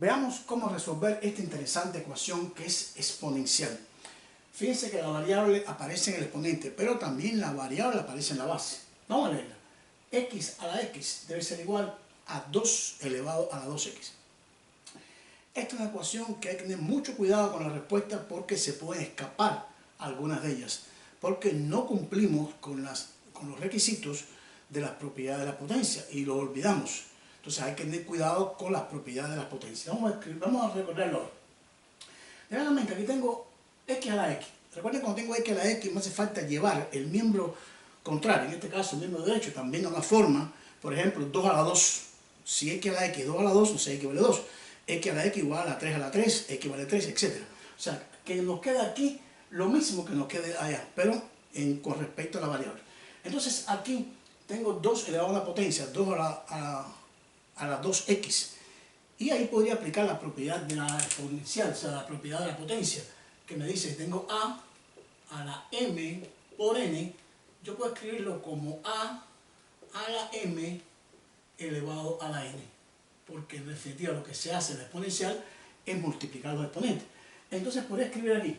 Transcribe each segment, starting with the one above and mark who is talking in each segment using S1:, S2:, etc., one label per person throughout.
S1: Veamos cómo resolver esta interesante ecuación que es exponencial. Fíjense que la variable aparece en el exponente, pero también la variable aparece en la base. Vamos a leerla. X a la x debe ser igual a 2 elevado a la 2x. Esta es una ecuación que hay que tener mucho cuidado con la respuesta porque se pueden escapar algunas de ellas, porque no cumplimos con los requisitos de las propiedades de la potencia y lo olvidamos. Entonces hay que tener cuidado con las propiedades de las potencias. Vamos a recordarlo ahora. Realmente aquí tengo x a la x. Recuerden, cuando tengo x a la x me hace falta llevar el miembro contrario, en este caso el miembro derecho, también a una forma, por ejemplo, 2 a la 2. Si x a la x es 2 a la 2, entonces x vale 2. X a la x igual a 3 a la 3, x vale 3, etc. O sea, que nos queda aquí lo mismo que nos quede allá, pero con respecto a la variable. Entonces aquí tengo 2 elevado a la potencia, 2 a la 2x. Y ahí podría aplicar la propiedad de la exponencial, o sea, la propiedad de la potencia, que me dice que tengo a la m por n. Yo puedo escribirlo como a la m elevado a la n, porque en definitiva lo que se hace en la exponencial es multiplicar los exponentes. Entonces podría escribir aquí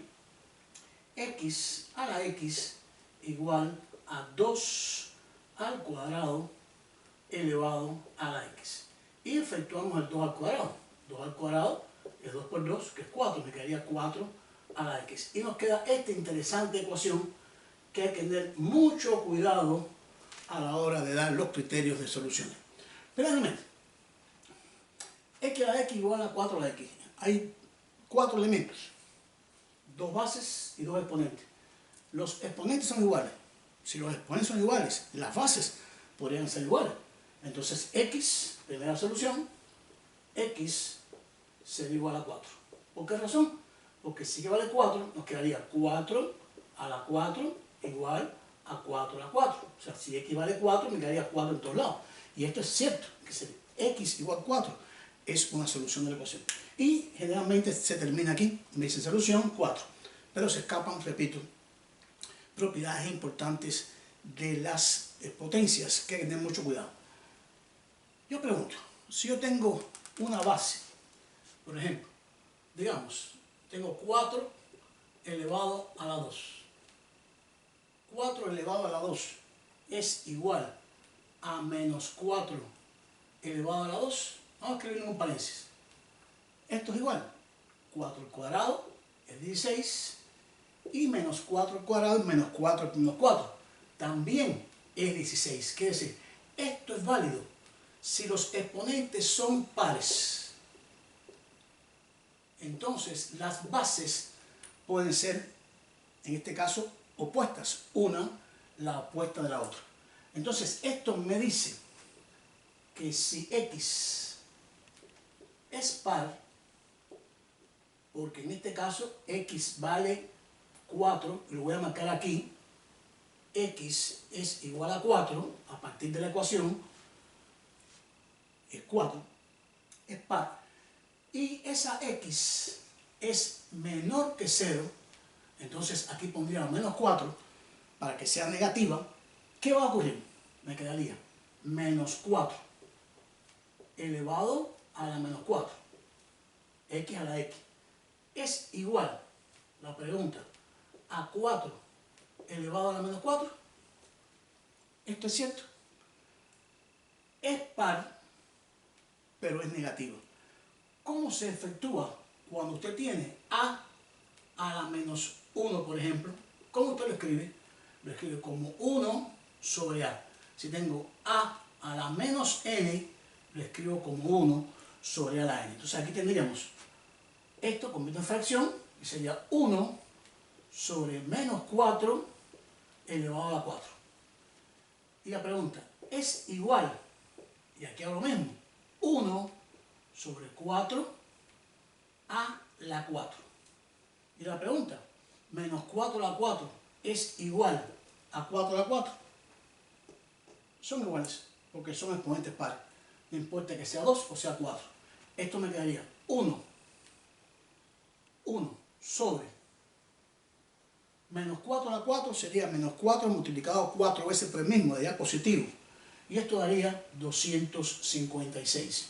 S1: x a la x igual a 2 al cuadrado elevado a la x. Y efectuamos el 2 al cuadrado. 2 al cuadrado es 2 por 2, que es 4, me quedaría 4 a la x. Y nos queda esta interesante ecuación que hay que tener mucho cuidado a la hora de dar los criterios de soluciones. Primeramente, x a la x igual a 4 a la x. Hay 4 elementos, 2 bases y 2 exponentes. Los exponentes son iguales. Si los exponentes son iguales, las bases podrían ser iguales. Entonces x, primera solución, x sería igual a 4. ¿Por qué razón? Porque si que vale 4, nos quedaría 4 a la 4 igual a 4 a la 4. O sea, si x vale 4, me quedaría 4 en todos lados. Y esto es cierto, que si x igual a 4 es una solución de la ecuación. Y generalmente se termina aquí, me dice solución 4. Pero se escapan, repito, propiedades importantes de las potencias, que hay que tener mucho cuidado. Yo pregunto, si yo tengo una base, por ejemplo, digamos, tengo 4 elevado a la 2. 4 elevado a la 2 es igual a menos 4 elevado a la 2. Vamos a escribirlo en un paréntesis. Esto es igual. 4 al cuadrado es 16 y menos 4 al cuadrado es menos 4 menos 4. También es 16. Quiere decir, esto es válido si los exponentes son pares. Entonces las bases pueden ser, en este caso, opuestas. Una la opuesta de la otra. Entonces esto me dice que si x es par, porque en este caso x vale 4, lo voy a marcar aquí, x es igual a 4, a partir de la ecuación, es 4, es par, y esa x es menor que 0, entonces aquí pondría menos 4 para que sea negativa. ¿Qué va a ocurrir? Me quedaría menos 4 elevado a la menos 4, x a la x, es igual, la pregunta, a 4 elevado a la menos 4. Esto es cierto, es par, pero es negativo. ¿Cómo se efectúa cuando usted tiene a la menos 1, por ejemplo? ¿Cómo usted lo escribe? Lo escribe como 1 sobre a. Si tengo a la menos n, lo escribo como 1 sobre a la n. Entonces aquí tendríamos esto convierte en fracción y sería 1 sobre menos 4 elevado a la 4. Y la pregunta, ¿es igual? Y aquí hago lo mismo. 1 sobre 4 a la 4. Y la pregunta, menos 4 a la 4 es igual a 4 a la 4. Son iguales, porque son exponentes pares. No importa que sea 2 o sea 4. Esto me quedaría 1 sobre menos 4 a la 4 sería menos 4 multiplicado 4 veces por el mismo, de allá positivo. Y esto daría 256.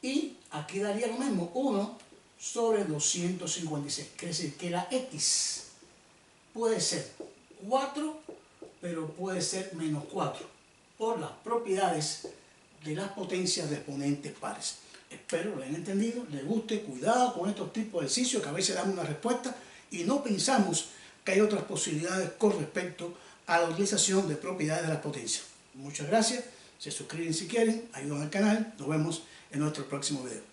S1: Y aquí daría lo mismo, 1 sobre 256. Quiere decir que la X puede ser 4, pero puede ser menos 4, por las propiedades de las potencias de exponentes pares. Espero lo hayan entendido, les guste. Cuidado con estos tipos de ejercicios que a veces damos una respuesta y no pensamos que hay otras posibilidades con respecto a la utilización de propiedades de las potencias. Muchas gracias, se suscriben si quieren, ayudan al canal, nos vemos en nuestro próximo video.